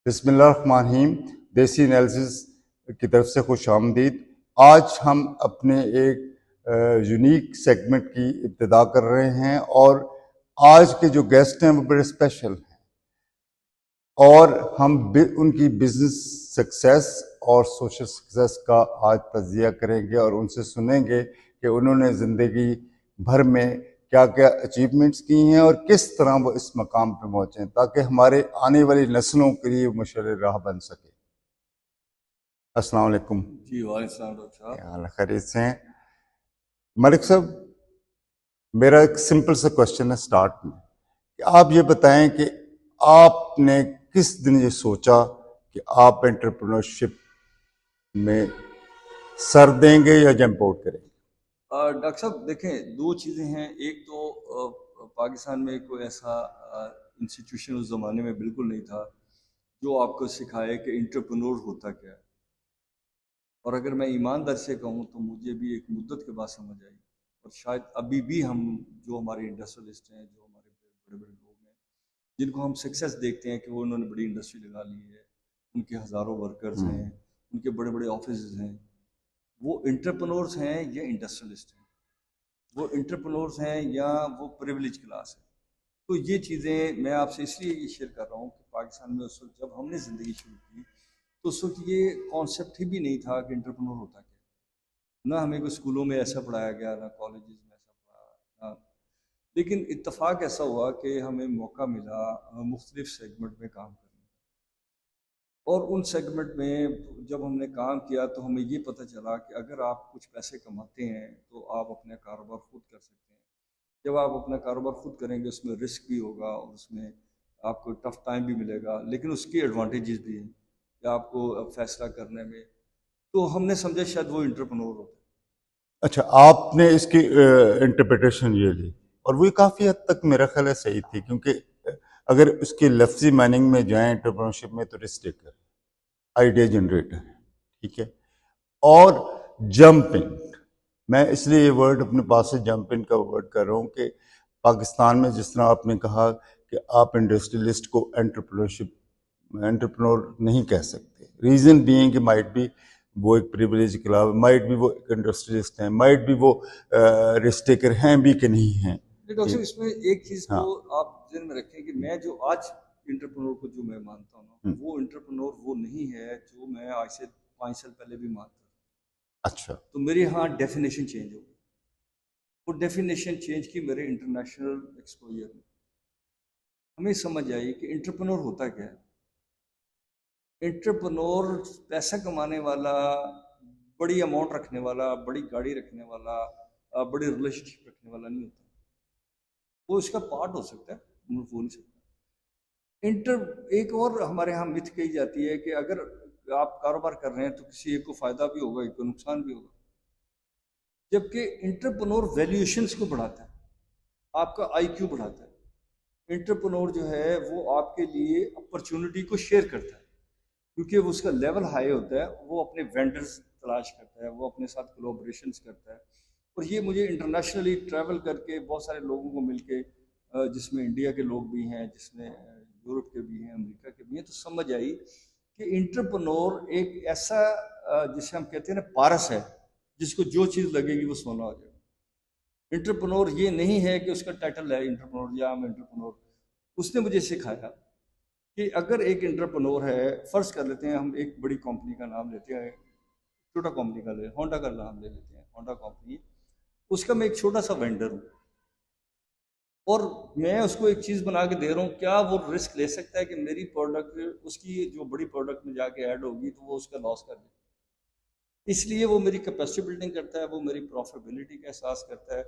بسم اللہ الرحمن الرحیم. دیسی انالیسس کی طرف سے خوش آمدید. آج ہم اپنے ایک یونیک سیگمنٹ کی ابتدا کر رہے ہیں اور آج کے جو گیسٹ ہیں وہ بڑے اسپیشل ہیں اور ہم ان کی بزنس سکسیس اور سوشل سکسیس کا آج تجزیہ کریں گے اور ان سے سنیں گے کہ انہوں نے زندگی بھر میں کیا کیا اچیومنٹس کی ہیں اور کس طرح وہ اس مقام پہ پہنچے ہیں تاکہ ہمارے آنے والی نسلوں کے لیے مشرر راہ بن سکے. السلام علیکم. جی وعلیکم السلام ڈاکٹر صاحب. کیا حال ہے؟ خیریت سے ہیں؟ ملک صاحب، میرا ایک سمپل سا کوشچن ہے سٹارٹ میں کہ آپ یہ بتائیں کہ آپ نے کس دن یہ سوچا کہ آپ انٹرپرینورشپ میں سر دیں گے یا جمپ آؤٹ کریں گے؟ ڈاکٹر صاحب دیکھیں، دو چیزیں ہیں. ایک تو پاکستان میں کوئی ایسا انسٹیٹیوشن اس زمانے میں بالکل نہیں تھا جو آپ کو سکھائے کہ انٹرپرینور ہوتا کیا ہے. اور اگر میں ایماندار سے کہوں تو مجھے بھی ایک مدت کے بعد سمجھ آئی، اور شاید ابھی بھی ہم جو ہمارے انڈسٹریلسٹ ہیں، جو ہمارے بڑے بڑے لوگ ہیں جن کو ہم سکسیس دیکھتے ہیں کہ وہ انہوں نے بڑی انڈسٹری لگا لی ہے، ان کے ہزاروں ورکرز ہیں، ان کے بڑے بڑے آفیسز ہیں، وہ انٹرپرینورز ہیں یا انڈسٹریلسٹ ہیں، وہ انٹرپرینورز ہیں یا وہ پریولیج کلاس ہے. تو یہ چیزیں میں آپ سے اس لیے یہ شیئر کر رہا ہوں کہ پاکستان میں اس وقت جب ہم نے زندگی شروع کی تو اس وقت یہ کانسیپٹ ہی بھی نہیں تھا کہ انٹرپرینور ہوتا کیا. نہ ہمیں کوئی اسکولوں میں ایسا پڑھایا گیا، نہ کالجز میں ایسا پڑھایا، لیکن اتفاق ایسا ہوا کہ ہمیں موقع ملا مختلف سیگمنٹ میں کام کرنے، اور ان سیگمنٹ میں جب ہم نے کام کیا تو ہمیں یہ پتہ چلا کہ اگر آپ کچھ پیسے کماتے ہیں تو آپ اپنا کاروبار خود کر سکتے ہیں. جب آپ اپنا کاروبار خود کریں گے اس میں رسک بھی ہوگا اور اس میں آپ کو ٹف ٹائم بھی ملے گا، لیکن اس کے ایڈوانٹیجز بھی ہیں کہ آپ کو فیصلہ کرنے میں. تو ہم نے سمجھا شاید وہ انٹرپرینور ہوتا ہے. اچھا، آپ نے اس کی انٹرپریٹیشن یہ لی اور وہ کافی حد تک میرا خیال ہے صحیح تھی، کیونکہ اگر اس کی لفظی میننگ میں جائیں انٹرپرینورشپ میں تو رسک ٹیکر، آئیڈیا جنریٹر، ٹھیک ہے، اور جمپنگ. میں اس لیے یہ ورڈ اپنے پاس سے جمپنگ کا ورڈ کر رہا ہوں کہ پاکستان میں جس طرح آپ نے کہا کہ آپ انڈسٹریلسٹ کو انٹرپرینور نہیں کہہ سکتے، ریزن بینگ کہ مائٹ بھی وہ ایک پریولیج کلاب، مائٹ بھی وہ ایک انڈسٹریلسٹ ہیں، مائٹ بھی وہ رسک ٹیکر ہیں بھی کہ نہیں ہیں. ڈاکٹر صاحب اس میں ایک چیز کو آپ ذہن میں رکھیں کہ میں جو آج انٹرپرینور کو جو میں مانتا ہوں وہ انٹرپرینور وہ نہیں ہے جو میں آج سے 5 سال پہلے بھی مانتا تھا. اچھا، تو میرے ہاں ڈیفینیشن چینج ہو گئی. وہ ڈیفینیشن چینج کی میرے انٹرنیشنل ایکسپوجر میں ہمیں سمجھ آئی کہ انٹرپرینور ہوتا کیا ہے. انٹرپرینور پیسہ کمانے والا، بڑی اماؤنٹ رکھنے والا، بڑی گاڑی رکھنے والا، بڑی ریلیشن شپ رکھنے والا نہیں ہوتا. وہ اس کا پارٹ ہو سکتا ہے، وہ نہیں سکتا. ایک اور ہمارے یہاں متھ کہی جاتی ہے کہ اگر آپ کاروبار کر رہے ہیں تو کسی ایک کو فائدہ بھی ہوگا، ایک کو نقصان بھی ہوگا. جبکہ انٹرپرینور ویلیوشنس کو بڑھاتا ہے، آپ کا آئی کیو بڑھاتا ہے. انٹرپرینور جو ہے وہ آپ کے لیے اپرچونٹی کو شیئر کرتا ہے کیونکہ وہ اس کا لیول ہائی ہوتا ہے. وہ اپنے وینڈرز تلاش کرتا ہے، وہ اپنے ساتھ کولابریشنز کرتا ہے. اور یہ مجھے انٹرنیشنلی ٹریول کر کے بہت سارے لوگوں کو مل کے، جس میں انڈیا کے لوگ بھی ہیں، جس میں یورپ کے بھی ہیں، امریکہ کے بھی ہیں، تو سمجھ آئی کہ انٹرپرینور ایک ایسا جسے ہم کہتے ہیں نا پارس ہے، جس کو جو چیز لگے گی وہ سونا ہو جائے گا. انٹرپرینور یہ نہیں ہے کہ اس کا ٹائٹل ہے انٹرپرینور یا ہم انٹرپرینور. اس نے مجھے سکھایا کہ اگر ایک انٹرپرینور ہے، فرض کر لیتے ہیں ہم ایک بڑی کمپنی کا نام لیتے ہیں، چھوٹا کمپنی کا ہونڈا کا نام لے لیتے ہیں. ہونڈا کمپنی، اس کا میں ایک چھوٹا سا وینڈر ہوں اور میں اس کو ایک چیز بنا کے دے رہا ہوں. کیا وہ رسک لے سکتا ہے کہ میری پروڈکٹ اس کی جو بڑی پروڈکٹ میں جا کے ایڈ ہوگی تو وہ اس کا لاس کر دے؟ اس لیے وہ میری کیپیسٹی بلڈنگ کرتا ہے، وہ میری پروفیٹیبلٹی کا احساس کرتا ہے،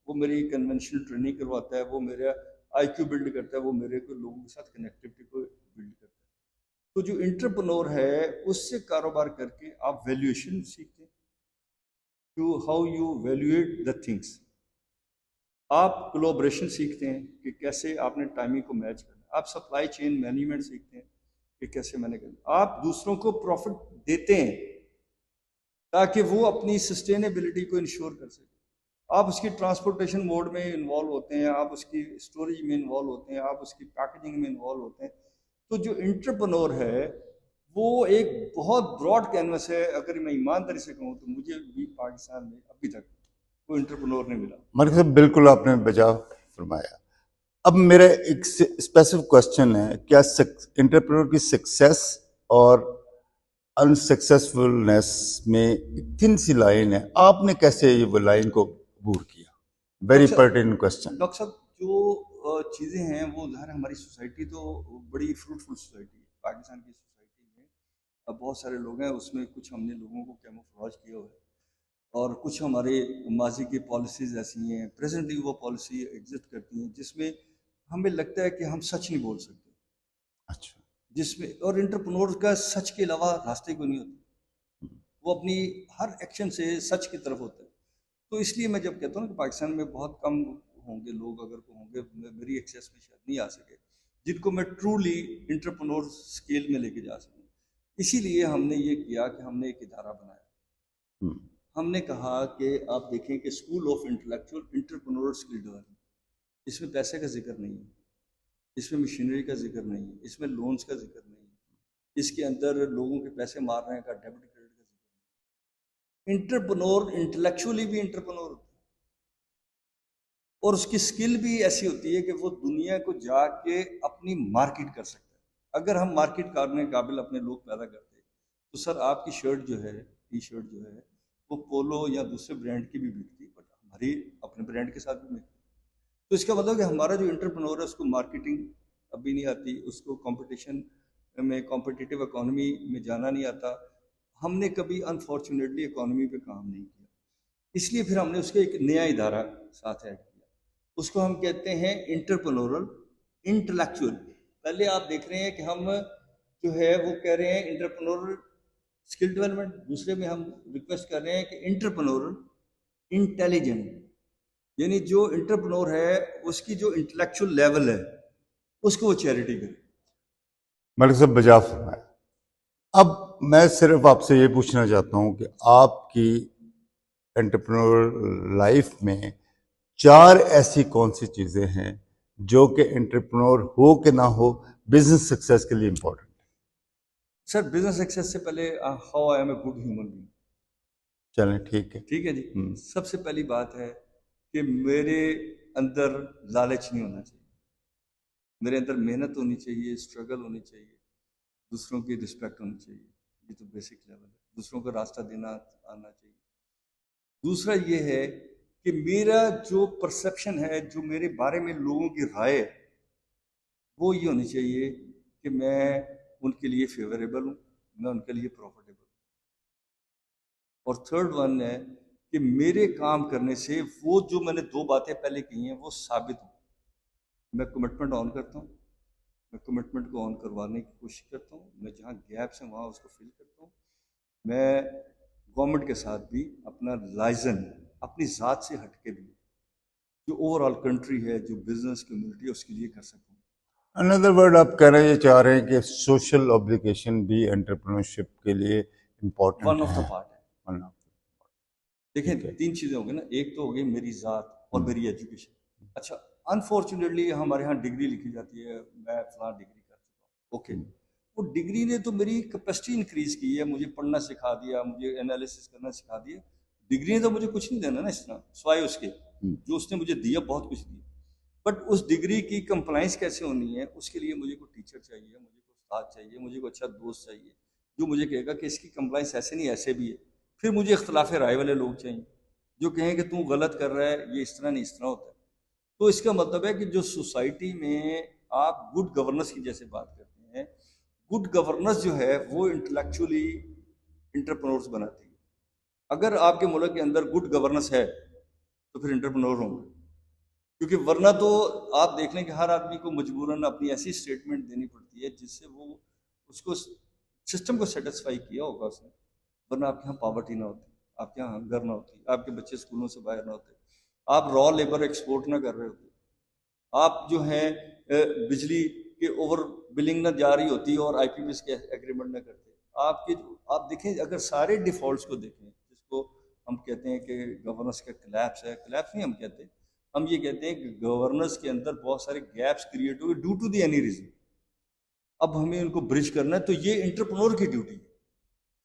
وہ میری کنونشنل ٹریننگ کرواتا ہے، وہ میرا آئی کیو بلڈ کرتا ہے، وہ میرے کو لوگوں کے ساتھ کنیکٹیوٹی کو بلڈ کرتا ہے. تو جو انٹرپرینور ہے اس سے کاروبار کر کے آپ ویلیویشن سیکھتے ہیں، to how you valuate the things. آپ کولابریشن سیکھتے ہیں کہ کیسے آپ نے ٹائمنگ کو میچ کرنا. آپ سپلائی چین مینجمنٹ سیکھتے ہیں کہ کیسے مینج کرنا. آپ دوسروں کو پروفٹ دیتے ہیں تاکہ وہ اپنی سسٹینیبلٹی کو انشور کر سکیں. آپ اس کی ٹرانسپورٹیشن موڈ میں انوالو ہوتے ہیں، آپ اس کی اسٹوریج میں انوالو ہوتے ہیں، آپ اس کی پیکیجنگ میں انوالو ہوتے ہیں. تو جو انٹرپرنور ہے وہ ایک بہت براڈ کینوس ہے. اگر میں ایمانداری سے کہوں تو مجھے بھی پاکستان میں ابھی تک کوئی انٹرپرنور نہیں ملا. ملک صاحب بالکل آپ نے بجا فرمایا. اب میرا ایک اسپیسیفک کوشچن ہے, کیا انٹرپرینور کی سکسیس اور انسکسیسفلنس میں تھن سی لائن ہے, آپ نے کیسے یہ وہ لائن کو عبور کیا؟ Very pertinent question. ڈاکٹر صاحب جو چیزیں ہیں وہ ظاہر ہماری سوسائٹی تو بڑی فروٹفل سوسائٹی ہے. پاکستان کی سوسائٹی میں اب بہت سارے لوگ ہیں, اس میں کچھ ہم نے لوگوں کو کیموفلاج کیا ہوا ہے اور کچھ ہمارے ماضی کی پالیسیز ایسی ہیں, پریزنٹلی وہ پالیسی ایگزسٹ کرتی ہیں جس میں ہمیں لگتا ہے کہ ہم سچ نہیں بول سکتے. اچھا. جس میں اور انٹرپرنور کا سچ کے علاوہ راستے کو نہیں ہوتا, وہ اپنی ہر ایکشن سے سچ کی طرف ہوتا ہے. تو اس لیے میں جب کہتا ہوں کہ پاکستان میں بہت کم ہوں گے لوگ, اگر کو ہوں گے میری ایکسیس میں شاید نہیں آ سکے, جن کو میں ٹرولی انٹرپرنور اسکیل میں لے کے جا سکوں. اسی لیے ہم نے یہ کیا کہ ہم نے ایک ادارہ بنایا. ہم نے کہا کہ آپ دیکھیں کہ school of intellectual entrepreneur skill development, اس میں پیسے کا ذکر نہیں ہے, اس میں مشینری کا ذکر نہیں ہے, اس میں لونز کا ذکر نہیں ہے, اس کے اندر لوگوں کے پیسے مارنے کا ڈیبٹ کریڈٹ کا ذکر نہیں. انٹرپرنور انٹلیکچولی بھی انٹرپرنور ہوتا ہے اور اس کی سکل بھی ایسی ہوتی ہے کہ وہ دنیا کو جا کے اپنی مارکیٹ کر سکتا ہے. اگر ہم مارکیٹ کرنے قابل اپنے لوگ پیدا کرتے تو سر آپ کی شرٹ جو ہے, ٹی شرٹ جو ہے, وہ پولو یا دوسرے برانڈ کی بھی بکتی, بٹ ہماری اپنے برانڈ کے ساتھ بھی بکتی. تو اس کا مطلب کہ ہمارا جو انٹرپرنور ہے اس کو مارکیٹنگ ابھی نہیں آتی, اس کو کمپٹیشن میں کمپٹیٹیو اکانومی میں جانا نہیں آتا. ہم نے کبھی انفارچونیٹلی اکانومی پہ کام نہیں کیا, اس لیے پھر ہم نے اس کا ایک نیا ادارہ ساتھ ایڈ کیا. اس کو ہم کہتے ہیں انٹرپرنورل انٹلیکچوئل. پہلے آپ دیکھ رہے ہیں کہ ہم جو ہے وہ کہہ رہے ہیں انٹرپرنورل اسکل ڈیولپمنٹ, دوسرے میں ہم ریکویسٹ کر رہے ہیں کہ انٹرپرنورل انٹیلیجنٹ, یعنی جو انٹرپرنور ہے اس کی جو انٹلیکچوئل لیول ہے اس کو وہ چیریٹی کرے. ملک صاحب بجا فرمایا. اب میں صرف آپ سے یہ پوچھنا چاہتا ہوں کہ آپ کی انٹرپرنور لائف میں 4 ایسی کون سی چیزیں ہیں جو کہ انٹرپرنور ہو کہ نہ ہو بزنس سکسیس کے لیے امپورٹنٹ؟ سر بزنس سکسیس سے پہلے how I am a good human being. چلیں ٹھیک ہے. ٹھیک ہے جی. سب سے پہلی بات ہے کہ میرے اندر لالچ نہیں ہونا چاہیے, میرے اندر محنت ہونی چاہیے, اسٹرگل ہونی چاہیے, دوسروں کی رسپیکٹ ہونی چاہیے. یہ تو بیسک لیول ہے. دوسروں کو راستہ دینا آنا چاہیے. دوسرا یہ ہے کہ میرا جو پرسیپشن ہے, جو میرے بارے میں لوگوں کی رائے ہے, وہ یہ ہونی چاہیے کہ میں ان کے لیے فیوریبل ہوں, میں ان کے لیے پروفیٹیبل ہوں. اور تھرڈ ون ہے کہ میرے کام کرنے سے وہ جو میں نے 2 باتیں پہلے کی ہیں وہ ثابت ہوں. میں کمٹمنٹ آن کرتا ہوں, میں کمٹمنٹ کو آن کروانے کی کوشش کرتا ہوں, میں جہاں گیپس ہیں وہاں اس کو فل کرتا ہوں. میں گورنمنٹ کے ساتھ بھی اپنا لائزن اپنی ذات سے ہٹ کے بھی جو اوور آل کنٹری ہے, جو بزنس کمیونٹی ہے, اس کے لیے کر سکوں. another word آپ کہنا یہ چاہ رہے ہیں کہ سوشل obligation بھی انٹرپرنورشپ کے لیے important one of the part ہے. دیکھیں ٹھیک ہے. 3 چیزیں ہو گئی نا, ایک تو ہو گئی میری ذات اور میری ایجوکیشن. اچھا انفارچونیٹلی ہمارے ہاں ڈگری لکھی جاتی ہے, میں فلاں ڈگری کر چکا ہوں. اوکے, وہ ڈگری نے تو میری کیپیسٹی انکریز کی ہے, مجھے پڑھنا سکھا دیا, مجھے انالیسس کرنا سکھا دیا. ڈگری نے تو مجھے کچھ نہیں دینا نا اس طرح, سوائے اس کے جو اس نے مجھے دیا, بہت کچھ دیا. بٹ اس ڈگری کی کمپلائنس کیسے ہونی ہے, اس کے لیے مجھے کوئی ٹیچر چاہیے, مجھے کوئی استاد چاہیے, مجھے کوئی اچھا دوست چاہیے جو مجھے کہے گا کہ اس کی کمپلائنس ایسے نہیں ایسے بھی ہے. پھر مجھے اختلاف رائے والے لوگ چاہیے جو کہیں کہ تم غلط کر رہا ہے, یہ اس طرح نہیں اس طرح ہوتا ہے. تو اس کا مطلب ہے کہ جو سوسائٹی میں آپ گڈ گورننس کی جیسے بات کرتے ہیں, گڈ گورننس جو ہے وہ انٹلیکچولی انٹرپرنورز بناتی ہے. اگر آپ کے ملک کے اندر گڈ گورننس ہے تو پھر انٹرپرنور ہوں گے, کیونکہ ورنہ تو آپ دیکھ لیں کہ ہر آدمی کو مجبوراً اپنی ایسی اسٹیٹمنٹ دینی پڑتی ہے جس سے وہ اس کو سسٹم کو سیٹسفائی کیا ہوگا اس نے, ورنہ آپ کے یہاں پاورٹی نہ ہوتی, آپ کے یہاں ہنگر نہ ہوتی, آپ کے بچے اسکولوں سے باہر نہ ہوتے, آپ را لیبر ایکسپورٹ نہ کر رہے ہوتے, آپ جو ہیں بجلی کے اوور بلنگ نہ جا رہی ہوتی اور آئی پی پی ایس کے ایگریمنٹ نہ کرتے. آپ دیکھیں اگر سارے ڈیفالٹس کو دیکھیں, جس کو ہم کہتے ہیں کہ گورننس کا کلیپس ہے, کلیپس نہیں ہم کہتے, ہم یہ کہتے ہیں کہ گورننس کے اندر بہت سارے گیپس کریٹ ہوئے due to the any reason. اب ہمیں ان کو برج کرنا ہے. تو یہ انٹرپرنور کی ڈیوٹی ہے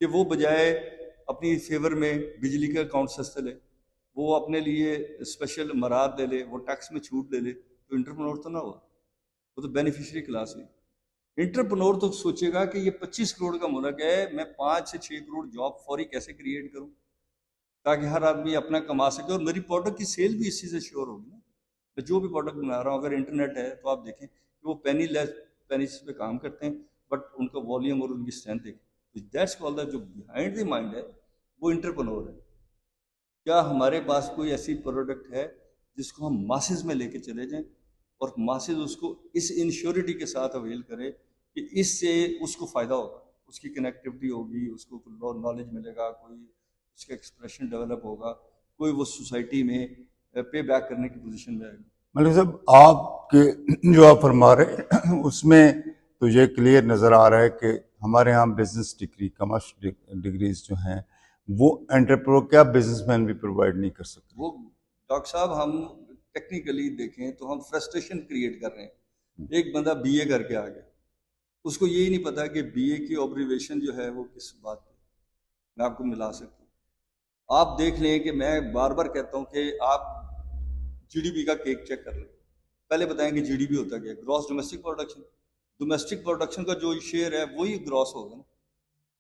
کہ وہ بجائے اپنی فیور میں بجلی کا اکاؤنٹ سستے لے, وہ اپنے لیے اسپیشل مراد لے لے, وہ ٹیکس میں چھوٹ لے لے, تو انٹرپرنور تو نہ ہوا, وہ تو بینیفیشری کلاس ہوئی. انٹرپرنور تو سوچے گا کہ یہ 25 کروڑ کا ملک ہے, میں 5 سے 6 کروڑ جاب فوری کیسے کریٹ کروں تاکہ ہر آدمی اپنا کما سکے, اور میری پروڈکٹ کی سیل بھی اس چیز سے شیور ہوگی نا. میں جو بھی پروڈکٹ بنا رہا ہوں, اگر انٹرنیٹ ہے تو آپ دیکھیں کہ وہ پینیز پہ کام کرتے ہیں, بٹ ان کا والیوم اور ان کی اسٹرینتھ دیکھیں. دیٹس کال دا, جو بیہائنڈ دی مائنڈ ہے وہ انٹرپرنور ہے. کیا ہمارے پاس کوئی ایسی پروڈکٹ ہے جس کو ہم ماسز میں لے کے چلے جائیں اور ماسز اس کو اس انشیورٹی کے ساتھ اویل کرے کہ اس سے اس کو فائدہ ہوگا, اس کی کنیکٹیوٹی ہوگی, اس کو نالج ملے گا, کوئی اس کا ایکسپریشن ڈیولپ ہوگا, کوئی وہ سوسائٹی میں پے بیک کرنے کی پوزیشن میں آئے گا. ملک صاحب, آپ کے جو آپ فرما رہے ہیں اس میں تو یہ کلیئر نظر آ رہا ہے کہ ہمارے یہاں بزنس ڈگری, کمرشل ڈگریز جو ہیں وہ انٹرپرنور کیا بزنس مین بھی پرووائڈ نہیں کر سکتے. وہ ڈاکٹر صاحب ہم ٹیکنیکلی دیکھیں تو ہم فرسٹریشن کریٹ کر رہے ہیں. ایک بندہ بی اے کر کے آ گیا, اس کو یہی نہیں پتا کہ بی اے کی آبریویشن جو ہے وہ کس بات پہ, میں آپ کو ملا سکتا ہوں. آپ دیکھ لیں کہ میں بار بار کہتا ہوں کہ آپ جی ڈی پی کا کیک چیک کر لیں, پہلے بتائیں کہ جی ڈی پی ہوتا کیا ہے, gross domestic production. Domestic production کا جو شیئر ہے وہی گراس ہوگا نا.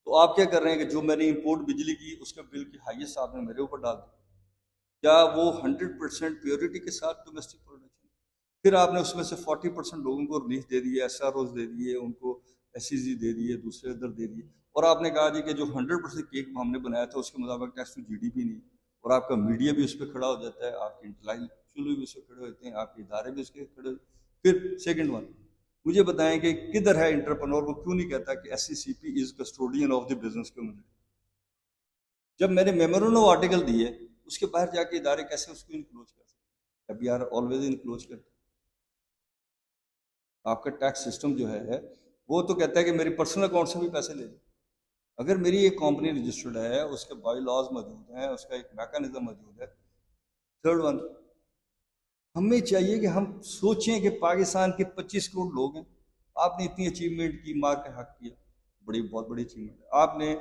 تو آپ کیا کر رہے ہیں کہ جو میں نے امپورٹ بجلی کی اس کا بل کی ہائیسٹ آپ نے میرے اوپر ڈال دی. کیا وہ 100% پیورٹی کے ساتھ ڈومیسٹک پروڈکشن؟ پھر آپ نے اس میں سے 40% لوگوں کو ریلیف دے دیے, ایس آر اوز دے دیے, ان کو ایس سی زی دے دیے, دوسرے ادھر دے دیے, اور آپ نے کہا جی کہ جو 100% کیک ہم نے بنایا تھا اس کے مطابق tax to G D P نہیں, اور آپ کا میڈیا بھی اس پہ کھڑا ہو جاتا ہے, آپ کے انٹلیکچوئل بھی اس پہ کھڑے ہوتے ہیں, آپ کے ادارے بھی اس کے کھڑے ہوتے ہیں. پھر سیکنڈ ون, مجھے بتائیں کہ کدھر ہے انٹرپرنور, وہ کیوں نہیں کہتا کہ S C C P is custodian of the business community. جب میں نے میمورنڈم آرٹیکل دیے, اس کے باہر جا کے ادارے کیسے اس کو انکلوز کر سکتے؟ وی آر آلویز انکلوز کرتے. آپ کا ٹیکس سسٹم جو ہے وہ تو کہتا ہے کہ میری پرسنل اکاؤنٹ سے بھی پیسے لے لیں. اگر میری ایک کمپنی رجسٹرڈ ہے, اس کے بائی لاز موجود ہیں, اس کا ایک میکانزم موجود ہے. تھرڈ ون, ہمیں چاہیے کہ ہم سوچیں کہ پاکستان کے 25 کروڑ لوگ ہیں, آپ نے اتنی اچیومنٹ کی, مار کے حق کیا, بہت بڑی اچیومنٹ ہے. آپ نے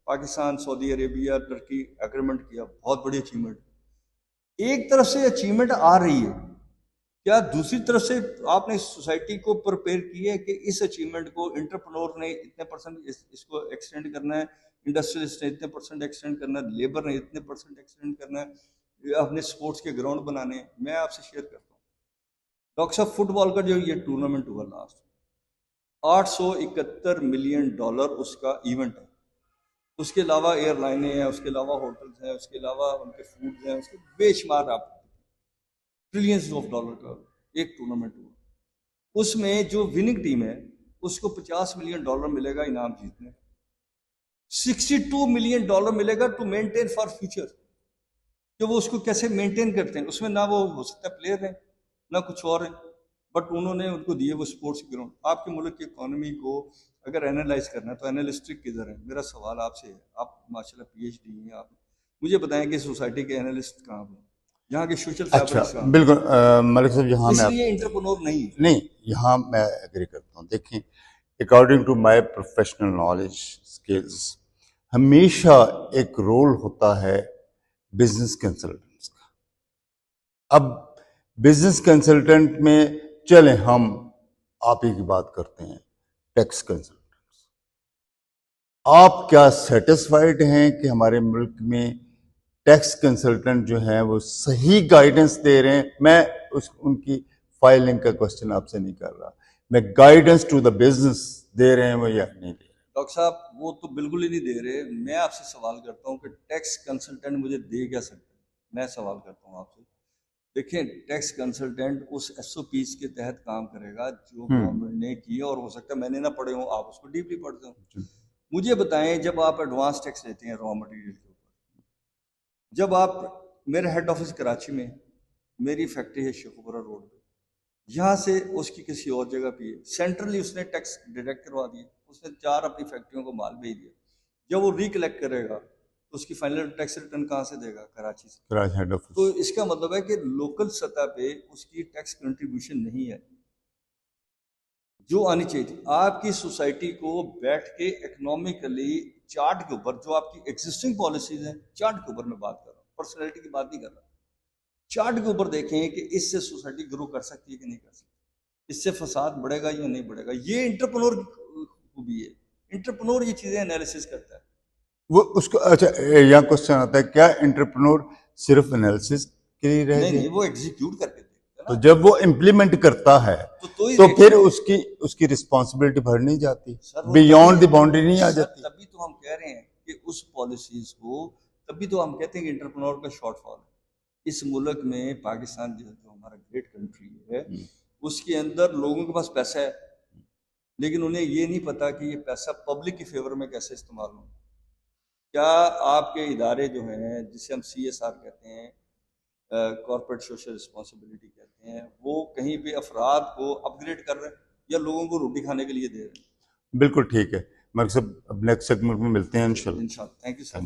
پاکستان, سعودی عربیہ, ترکی ایگریمنٹ کیا, بہت بڑی اچیومنٹ. ایک طرف سے اچیومنٹ آ رہی ہے, کیا دوسری طرف سے آپ نے سوسائٹی کو پرپیئر کی ہے کہ اس اچیومنٹ کو انٹرپرنور نے اتنے پرسنٹ اس کو ایکسٹینڈ کرنا ہے, انڈسٹریلسٹ نے اتنے پرسنٹ ایکسٹینڈ کرنا ہے, لیبر نے اتنے پرسنٹ ایکسٹینڈ کرنا ہے, اپنے سپورٹس کے گراؤنڈ بنانے ہیں. میں آپ سے شیئر کرتا ہوں ڈاکٹر صاحب, فٹ بال کا جو یہ ٹورنامنٹ ہوا لاسٹ, $871 ملین اس کا ایونٹ ہے. اس کے علاوہ ایئر لائنیں ہیں, اس کے علاوہ ہوٹلز ہیں, اس کے علاوہ ان کے فوڈ ہیں, اس کے بے شمار آپ ٹریلینز آف ڈالر کا ایک ٹورنامنٹ ہوا. اس میں جو وننگ ٹیم ہے اس کو $50 ملین ملے گا انعام جیتنے, $62 ملین ملے گا ٹو مینٹین فار فیوچر, کہ وہ اس کو کیسے مینٹین کرتے ہیں. اس میں نہ وہ ہو سکتا ہے پلیئر ہیں نہ کچھ اور ہیں, بٹ انہوں نے ان کو دیے وہ اسپورٹس گراؤنڈ. آپ کے ملک کی اکانومی کو اگر اینالائز کرنا ہے تو اینالسٹک کدھر ہے؟ میرا سوال آپ سے ہے, آپ ماشاء اللہ پی ایچ ڈی ہیں, آپ مجھے بتائیں کہ سوسائٹی کے اینالسٹ کہاں ہیں, یہاں کے سوشل فیبرکس کہاں ہیں؟ بالکل ملک صاحب, یہاں اس میں لیے انٹرپرنور نہیں نہیں, یہاں میں ایگری کرتا ہوں. دیکھیں, according to my professional knowledge skills, ہمیشہ ایک رول ہوتا ہے بزنس کنسلٹنٹس کا. اب بزنس کنسلٹنٹ میں چلیں ہم آپ ہی کی بات کرتے ہیں, ٹیکس کنسلٹنٹس. آپ کیا سیٹسفائیڈ ہیں کہ ہمارے ملک میں ٹیکس کنسلٹنٹ جو ہیں وہ صحیح گائیڈنس دے رہے ہیں؟ میں ان کی فائلنگ کا کوشچن آپ سے نہیں کر رہا, میں guidance to the business they رہے ہیں وہ یا نہیں دے رہے. ڈاکٹر صاحب وہ تو بالکل ہی نہیں دے رہے. میں آپ سے سوال کرتا ہوں کہ ٹیکس کنسلٹنٹ مجھے دے کیا سکتے ہیں؟ میں سوال کرتا ہوں آپ سے. دیکھیں, ٹیکس کنسلٹنٹ اس ایس او پیز کے تحت کام کرے گا جو گورنمنٹ نے کی ہے, اور ہو سکتا ہے میں نے نہ پڑھے ہوں, آپ اس کو ڈیپلی پڑھتے ہوں. مجھے بتائیں, جب آپ ایڈوانس ٹیکس لیتے ہیں را مٹیریل کے اوپر, جب آپ, میرے ہیڈ آفس کراچی میں, میری فیکٹری ہے شیخوپورہ روڈ پہ, یہاں سے اس کی کسی اور جگہ پہ ہے, سینٹرلی اس نے ٹیکس ڈیڈکٹ کروا دیا, اس نے 4 اپنی فیکٹریوں کو مال بھیج دیا. جب وہ ریکلیکٹ کرے گا تو اس کی فائنل ٹیکس ریٹرن کہاں سے دے گا؟ کراچی سے. Karachi head office. تو اس کا مطلب ہے کہ لوکل سطح پہ اس کی ٹیکس کنٹریبیوشن نہیں ہے. جو آنی چاہیے تھی. آپ کی سوسائٹی کو بیٹھ کے اکنامکلی چارٹ کے اوپر جو آپ کی ایگزسٹنگ پالیسیز ہیں چارٹ کے اوپر میں بات کر رہا ہوں, پرسنالٹی کی بات نہیں کر رہا, چارٹ کے اوپر دیکھیں کہ اس سے سوسائٹی گرو کر سکتی ہے کہ نہیں کر سکتی, اس سے فساد بڑھے گا یا نہیں بڑھے گا. یہ انٹرپرنور کی خوبی ہے, انٹرپرنور یہ چیزیں انالیسس کرتا ہے. وہ اس کو اچھا یہاں کوشچن آتا ہے کیا انٹرپرنور صرف انالیسس کے لیے رہ نہیں گئے؟ نہیں, وہ ایگزیکیوٹ کر کے دیکھتا ہے تو نا. جب وہ امپلیمنٹ کرتا ہے تو پھر اس کی رسپانسبلٹی بڑھ نہیں جاتی, سر وہ بیونڈ دی تبھی- باؤنڈری نہیں آ سر جاتی. تبھی تو ہم کہہ رہے ہیں کہ اس پالیسیز کو, تبھی تو ہم کہتے ہیں کہ انٹرپرنور کا شارٹ فال ہے. اس ملک میں پاکستان جو ہمارا گریٹ کنٹری ہے, اس کے اندر لوگوں کے پاس پیسہ ہے, لیکن انہیں یہ نہیں پتا کہ یہ پیسہ پبلک کی فیور میں کیسے استعمال ہو. کیا آپ کے ادارے جو ہیں جسے ہم CSR کہتے ہیں, کارپوریٹ سوشل رسپانسبلٹی کہتے ہیں, وہ کہیں پہ افراد کو اپ گریڈ کر رہے ہیں یا لوگوں کو روٹی کھانے کے لیے دے رہے ہیں؟ بالکل ٹھیک ہے. مگر صاحب اب نیکسٹ سیگمنٹ میں ملتے ہیں انشاءاللہ. انشاءاللہ. Thank you sir.